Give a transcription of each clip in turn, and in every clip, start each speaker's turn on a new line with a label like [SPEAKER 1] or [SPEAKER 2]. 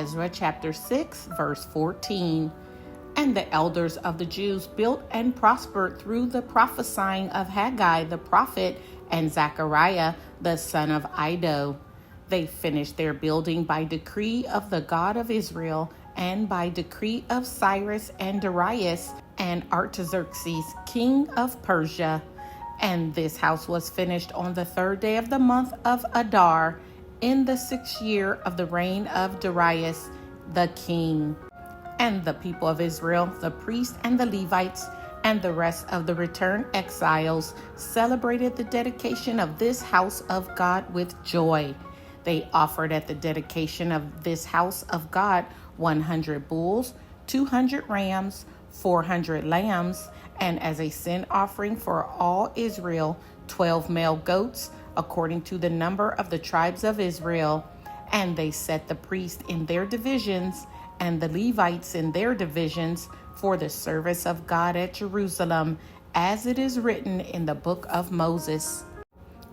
[SPEAKER 1] Ezra chapter 6, verse 14. And the elders of the Jews built and prospered through the prophesying of Haggai the prophet and Zechariah the son of Iddo. They finished their building by decree of the God of Israel and by decree of Cyrus and Darius and Artaxerxes, king of Persia. And this house was finished on the 3rd day of the month of Adar, in the 6th year of the reign of Darius the king. And the people of Israel, the priests and the Levites, and the rest of the returned exiles celebrated the dedication of this house of God with joy. They offered at the dedication of this house of God 100 bulls, 200 rams, 400 lambs, and as a sin offering for all Israel, 12 male goats, according to the number of the tribes of Israel. And they set the priests in their divisions and the Levites in their divisions for the service of God at Jerusalem, as it is written in the book of Moses.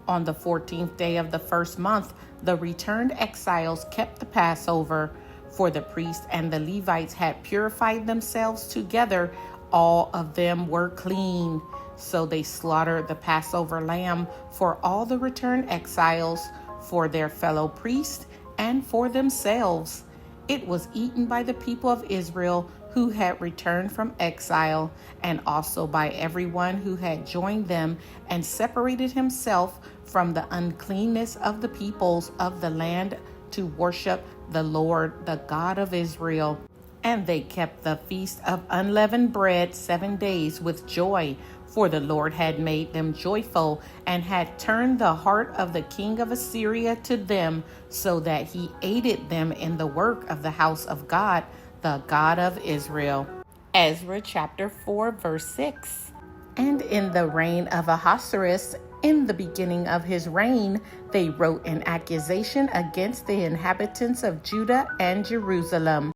[SPEAKER 1] On the 14th day of the first month, the returned exiles kept the Passover, for the priests and the Levites had purified themselves together. All of them were clean. So they slaughtered the Passover lamb for all the returned exiles, for their fellow priests, and for themselves. It was eaten by the people of Israel who had returned from exile, and also by everyone who had joined them and separated himself from the uncleanness of the peoples of the land to worship the Lord, the God of Israel. And they kept the feast of unleavened bread 7 days with joy, for the Lord had made them joyful and had turned the heart of the king of Assyria to them, so that he aided them in the work of the house of God, the God of Israel. Ezra chapter 4, verse 6. And in the reign of Ahasuerus, in the beginning of his reign, they wrote an accusation against the inhabitants of Judah and Jerusalem.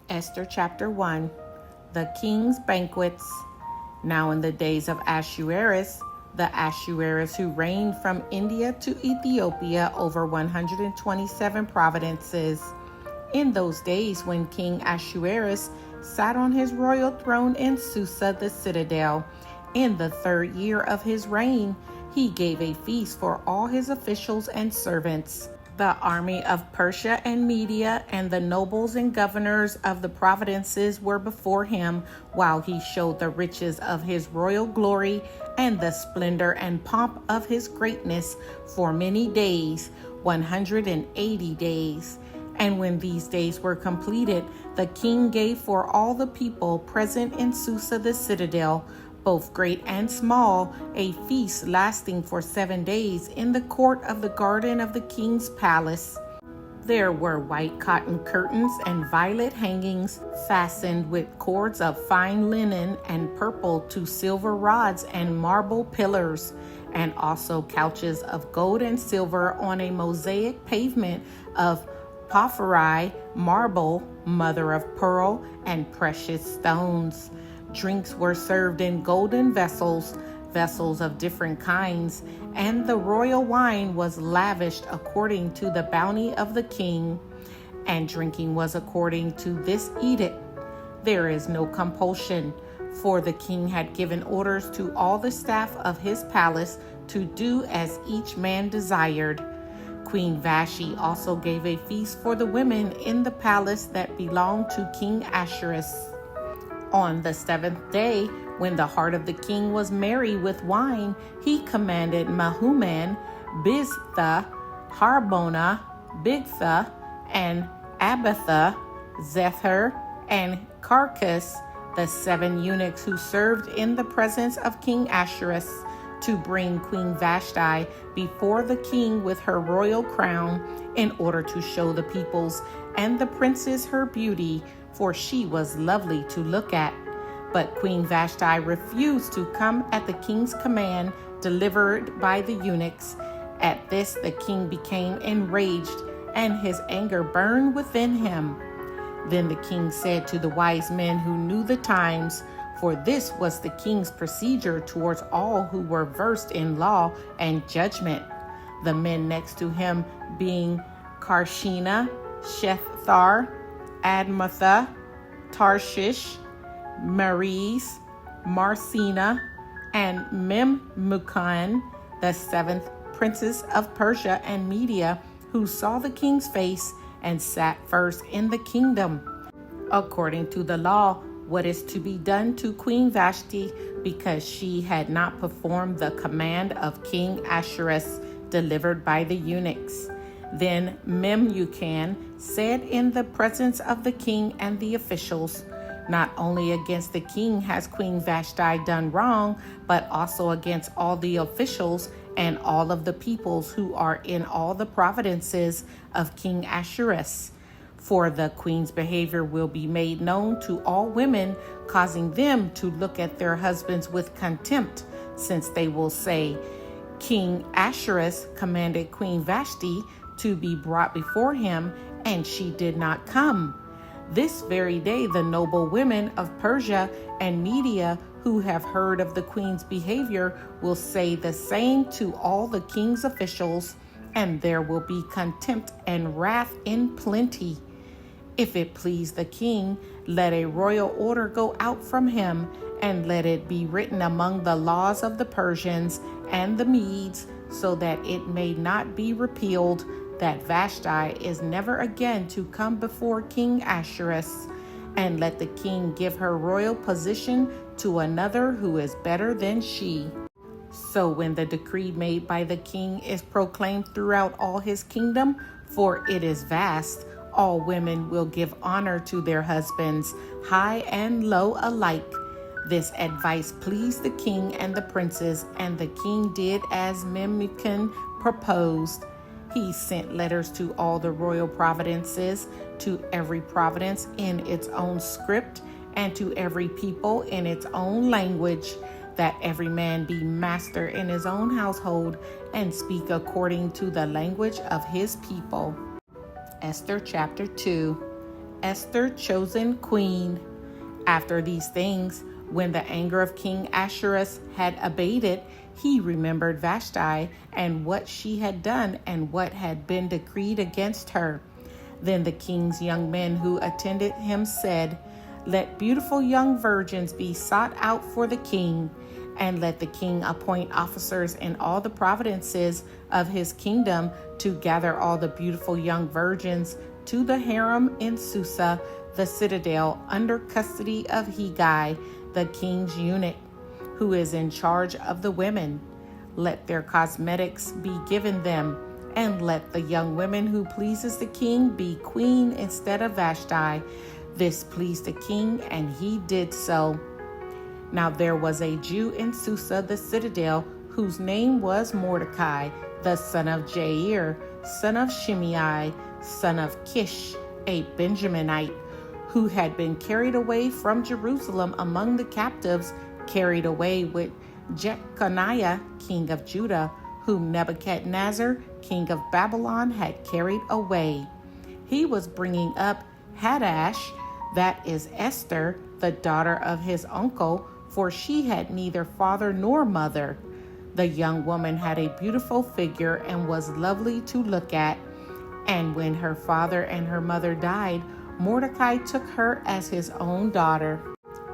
[SPEAKER 1] Esther chapter 1. The king's banquets. Now in the days of Ahasuerus, the Ahasuerus who reigned from India to Ethiopia over 127 provinces. In those days when King Ahasuerus sat on his royal throne in Susa the citadel, in the 3rd year of his reign, he gave a feast for all his officials and servants. The army of Persia and Media and the nobles and governors of the provinces were before him, while he showed the riches of his royal glory and the splendor and pomp of his greatness for many days, 180 days. And when these days were completed, the king gave for all the people present in Susa the citadel, both great and small, a feast lasting for 7 days in the court of the garden of the king's palace. There were white cotton curtains and violet hangings fastened with cords of fine linen and purple to silver rods and marble pillars, and also couches of gold and silver on a mosaic pavement of porphyry, marble, mother of pearl, and precious stones. Drinks were served in golden vessels, vessels of different kinds, and the royal wine was lavished according to the bounty of the king, and drinking was according to this edict. There is no compulsion, for the king had given orders to all the staff of his palace to do as each man desired. Queen Vashti also gave a feast for the women in the palace that belonged to King Ahasuerus. On the 7th day, when the heart of the king was merry with wine, he commanded Mehuman, Biztha, Harbona, Bigtha, and Abitha, Zethar, and Carcass, the 7 eunuchs who served in the presence of King Ahasuerus, to bring Queen Vashti before the king with her royal crown, in order to show the peoples and the princes her beauty, for she was lovely to look at. But Queen Vashti refused to come at the king's command delivered by the eunuchs. At this the king became enraged, and his anger burned within him. Then the king said to the wise men who knew the times, for this was the king's procedure towards all who were versed in law and judgment, the men next to him being Karshena, Shamthar, Admatha, Tarshish, Meres, Marcina, and Memucan, the 7th princes of Persia and Media, who saw the king's face and sat first in the kingdom, according to the law, what is to be done to Queen Vashti, because she had not performed the command of King Ahasuerus delivered by the eunuchs. Then Memucan said in the presence of the king and the officials, not only against the king has Queen Vashti done wrong, but also against all the officials and all of the peoples who are in all the provinces of King Ahasuerus. For the queen's behavior will be made known to all women, causing them to look at their husbands with contempt, since they will say, King Ahasuerus commanded Queen Vashti to be brought before him, and she did not come. This very day the noble women of Persia and Media who have heard of the queen's behavior will say the same to all the king's officials, and there will be contempt and wrath in plenty. If it please the king, let a royal order go out from him, and let it be written among the laws of the Persians and the Medes, so that it may not be repealed, that Vashti is never again to come before King Ahasuerus, and let the king give her royal position to another who is better than she. So when the decree made by the king is proclaimed throughout all his kingdom, for it is vast, all women will give honor to their husbands, high and low alike. This advice pleased the king and the princes, and the king did as Memucan proposed. He sent letters to all the royal provinces, to every province in its own script, and to every people in its own language, that every man be master in his own household, and speak according to the language of his people. Esther chapter 2. Esther chosen queen. After these things, when the anger of King Ahasuerus had abated, he remembered Vashti and what she had done and what had been decreed against her. Then the king's young men who attended him said, Let beautiful young virgins be sought out for the king, and let the king appoint officers in all the provinces of his kingdom to gather all the beautiful young virgins to the harem in Susa, the citadel, under custody of Hegai, the king's eunuch, who is in charge of the women. Let their cosmetics be given them, and let the young women who pleases the king be queen instead of Vashti. This pleased the king, and he did so. Now there was a Jew in Susa, the citadel, whose name was Mordecai, the son of Jair, son of Shimei, son of Kish, a Benjaminite, who had been carried away from Jerusalem among the captives, carried away with Jeconiah, king of Judah, whom Nebuchadnezzar, king of Babylon, had carried away. He was bringing up Hadash, that is Esther, the daughter of his uncle, for she had neither father nor mother. The young woman had a beautiful figure and was lovely to look at. And when her father and her mother died, Mordecai took her as his own daughter.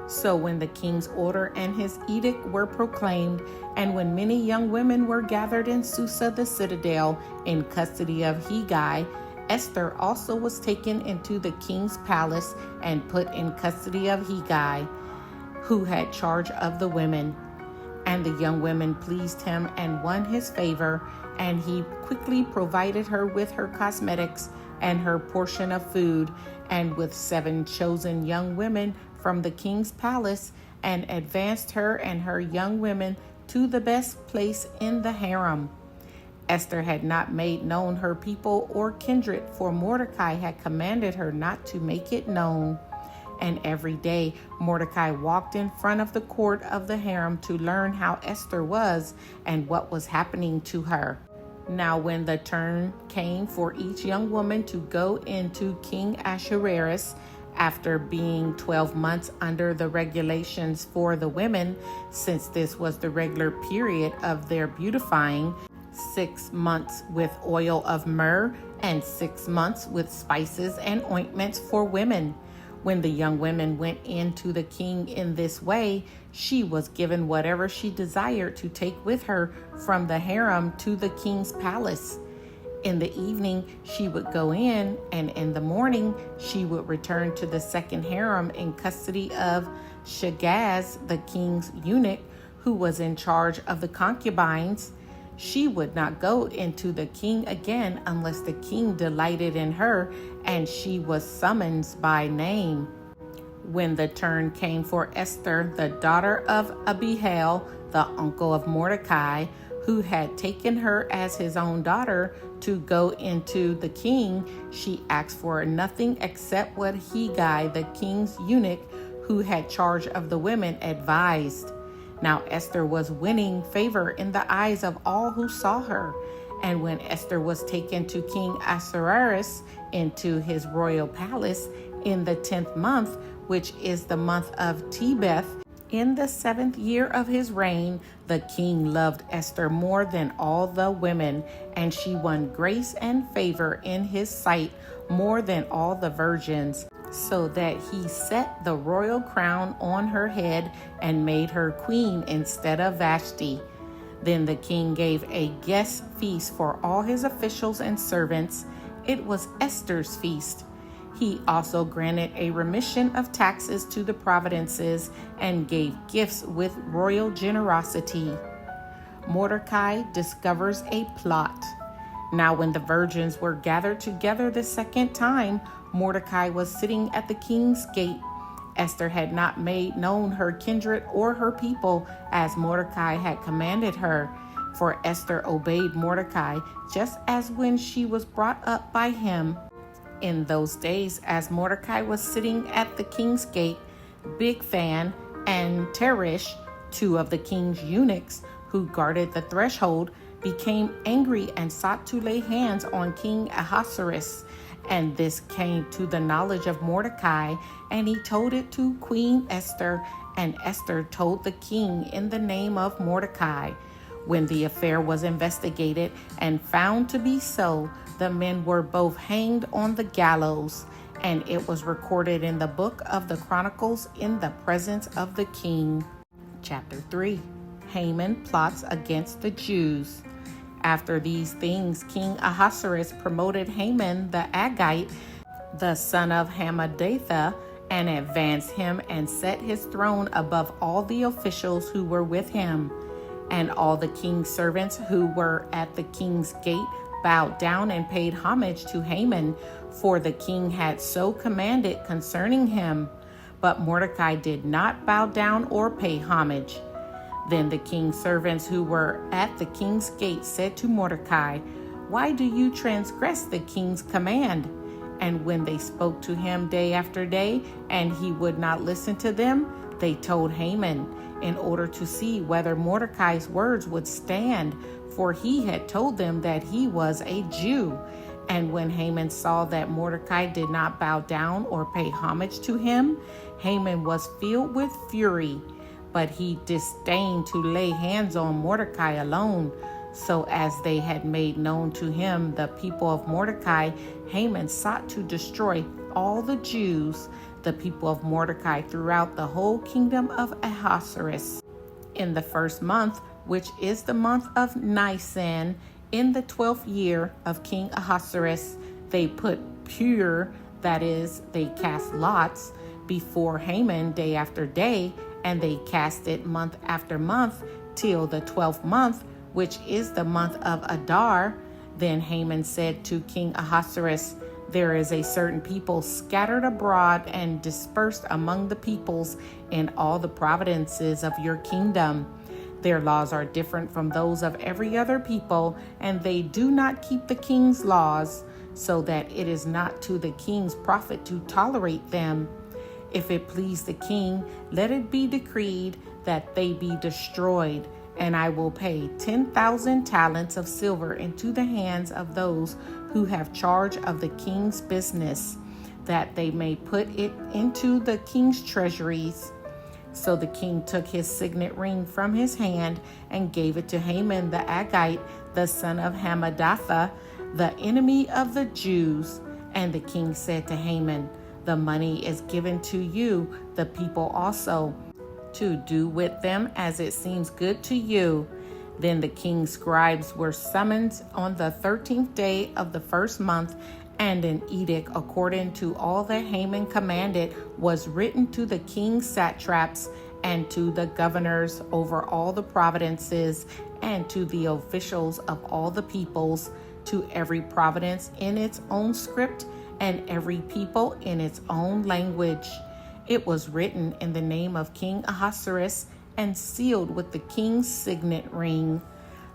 [SPEAKER 1] So when the king's order and his edict were proclaimed, and when many young women were gathered in Susa the citadel in custody of Hegai, Esther also was taken into the king's palace and put in custody of Hegai, who had charge of the women. And the young women pleased him and won his favor, and he quickly provided her with her cosmetics and her portion of food, and with 7 chosen young women from the king's palace, and advanced her and her young women to the best place in the harem. Esther had not made known her people or kindred, for Mordecai had commanded her not to make it known. And every day Mordecai walked in front of the court of the harem to learn how Esther was and what was happening to her. Now when the turn came for each young woman to go into King Ahasuerus, after being 12 months under the regulations for the women, since this was the regular period of their beautifying, 6 months with oil of myrrh, and 6 months with spices and ointments for women. When the young women went in to the king in this way, she was given whatever she desired to take with her from the harem to the king's palace. In the evening, she would go in, and in the morning, she would return to the second harem in custody of Shagaz, the king's eunuch, who was in charge of the concubines. She would not go into the king again unless the king delighted in her and she was summoned by name. When the turn came for Esther, the daughter of Abihail, the uncle of Mordecai, who had taken her as his own daughter, to go into the king, she asked for nothing except what Hegai, the king's eunuch, who had charge of the women, advised. Now Esther was winning favor in the eyes of all who saw her. And when Esther was taken to King Ahasuerus into his royal palace in the 10th month, which is the month of Tebeth, in the 7th year of his reign, the king loved Esther more than all the women, and she won grace and favor in his sight more than all the virgins, so that he set the royal crown on her head and made her queen instead of Vashti. Then the king gave a guest feast for all his officials and servants. It was Esther's feast. He also granted a remission of taxes to the providences and gave gifts with royal generosity. Mordecai discovers a plot. Now when the virgins were gathered together the second time, Mordecai was sitting at the king's gate. Esther had not made known her kindred or her people as Mordecai had commanded her, for Esther obeyed Mordecai just as when she was brought up by him. In those days, as Mordecai was sitting at the king's gate, Bigthan and Teresh, 2 of the king's eunuchs who guarded the threshold, became angry and sought to lay hands on King Ahasuerus. And this came to the knowledge of Mordecai, and he told it to Queen Esther, and Esther told the king in the name of Mordecai. When the affair was investigated and found to be so, the men were both hanged on the gallows, and it was recorded in the book of the Chronicles in the presence of the king. Chapter 3. Haman plots against the Jews. After these things, King Ahasuerus promoted Haman the Agagite, the son of Hammedatha, and advanced him and set his throne above all the officials who were with him. And all the king's servants who were at the king's gate bowed down and paid homage to Haman, for the king had so commanded concerning him. But Mordecai did not bow down or pay homage. Then the king's servants who were at the king's gate said to Mordecai, "Why do you transgress the king's command?" And when they spoke to him day after day, and he would not listen to them, they told Haman, in order to see whether Mordecai's words would stand, for he had told them that he was a Jew. And when Haman saw that Mordecai did not bow down or pay homage to him, Haman was filled with fury. But he disdained to lay hands on Mordecai alone. So as they had made known to him the people of Mordecai, Haman sought to destroy all the Jews, the people of Mordecai, throughout the whole kingdom of Ahasuerus. In the 1st month, which is the month of Nisan, in the 12th year of King Ahasuerus, they put pure, that is, they cast lots, before Haman day after day, and they cast it month after month till the 12th month, which is the month of Adar. Then Haman said to King Ahasuerus, "There is a certain people scattered abroad and dispersed among the peoples in all the provinces of your kingdom. Their laws are different from those of every other people, and they do not keep the king's laws, so that it is not to the king's profit to tolerate them. If it please the king, let it be decreed that they be destroyed, and I will pay 10,000 talents of silver into the hands of those who have charge of the king's business, that they may put it into the king's treasuries." So the king took his signet ring from his hand and gave it to Haman the Agagite, the son of Hammedatha, the enemy of the Jews. And the king said to Haman, the money is given to you, the people also, to do with them as it seems good to you. Then the king's scribes were summoned on the 13th day of the first month, and an edict according to all that Haman commanded was written to the king's satraps and to the governors over all the provinces and to the officials of all the peoples, to every province in its own script and every people in its own language. It was written in the name of King Ahasuerus and sealed with the king's signet ring.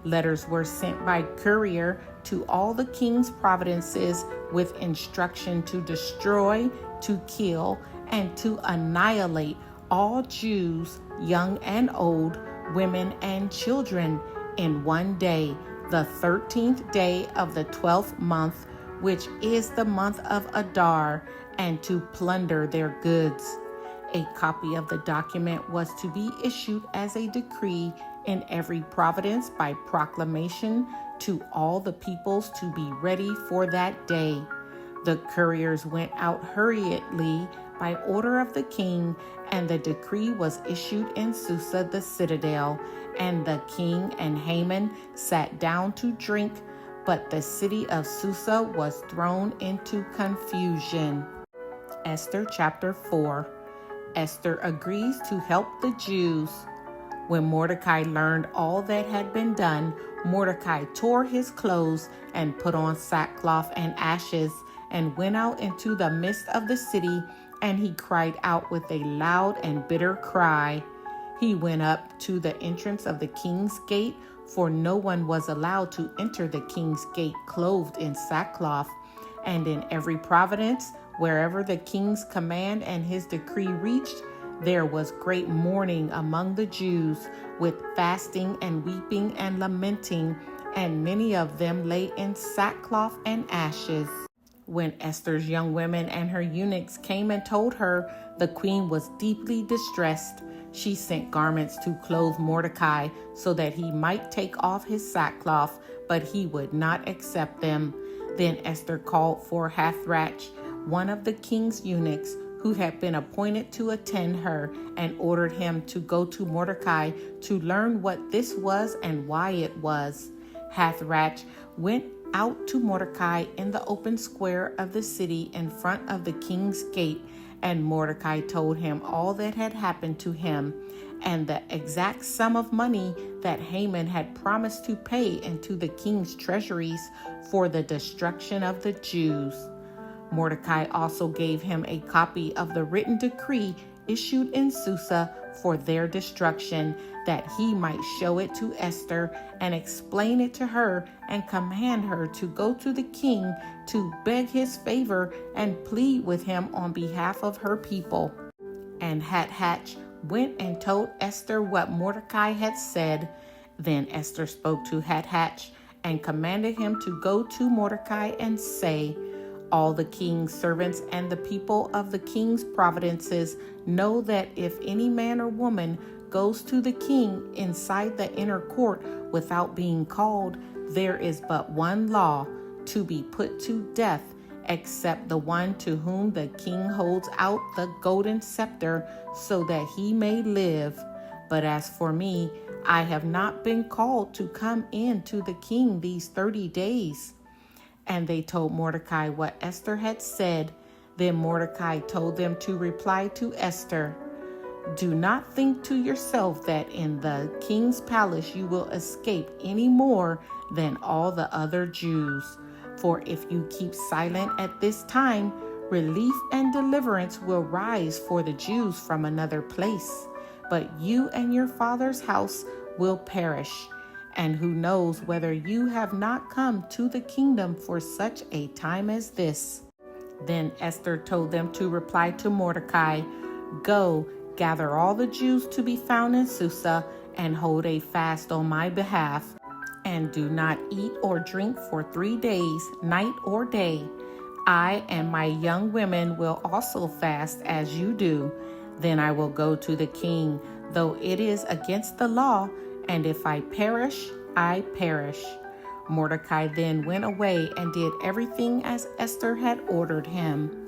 [SPEAKER 1] Letters were sent by courier to all the king's provinces with instruction to destroy, to kill, and to annihilate all Jews, young and old, women and children, in one day, the 13th day of the 12th month, which is the month of Adar, and to plunder their goods. A copy of the document was to be issued as a decree in every province by proclamation to all the peoples to be ready for that day. The couriers went out hurriedly by order of the king, and the decree was issued in Susa the citadel, and the king and Haman sat down to drink, but the city of Susa was thrown into confusion. Esther chapter 4. Esther agrees to help the Jews. When Mordecai learned all that had been done, Mordecai tore his clothes and put on sackcloth and ashes and went out into the midst of the city, and he cried out with a loud and bitter cry. He went up to the entrance of the king's gate, for no one was allowed to enter the king's gate clothed in sackcloth. And in every province, wherever the king's command and his decree reached, there was great mourning among the Jews, with fasting and weeping and lamenting, and many of them lay in sackcloth and ashes. When Esther's young women and her eunuchs came and told her, the queen was deeply distressed. She sent garments to clothe Mordecai so that he might take off his sackcloth, but he would not accept them. Then Esther called for Hathrach, one of the king's eunuchs, who had been appointed to attend her, and ordered him to go to Mordecai to learn what this was and why it was. Hathrach went out to Mordecai in the open square of the city in front of the king's gate, and Mordecai told him all that had happened to him, and the exact sum of money that Haman had promised to pay into the king's treasuries for the destruction of the Jews. Mordecai also gave him a copy of the written decree issued in Susa for their destruction, that he might show it to Esther and explain it to her and command her to go to the king to beg his favor and plead with him on behalf of her people. And Hathrach went and told Esther what Mordecai had said. Then Esther spoke to Hathrach and commanded him to go to Mordecai and say, all the king's servants and the people of the king's provinces know that if any man or woman goes to the king inside the inner court without being called, there is but one law, to be put to death, except the one to whom the king holds out the golden scepter so that he may live. But as for me, I have not been called to come in to the king these 30 days. And they told Mordecai what Esther had said. Then Mordecai told them to reply to Esther, do not think to yourself that in the king's palace you will escape any more than all the other Jews. For if you keep silent at this time, relief and deliverance will rise for the Jews from another place. But you and your father's house will perish. And who knows whether you have not come to the kingdom for such a time as this. Then Esther told them to reply to Mordecai, go, gather all the Jews to be found in Susa, and hold a fast on my behalf, and do not eat or drink for 3 days, night or day. I and my young women will also fast as you do. Then I will go to the king, though it is against the law, and if I perish, I perish. Mordecai then went away and did everything as Esther had ordered him.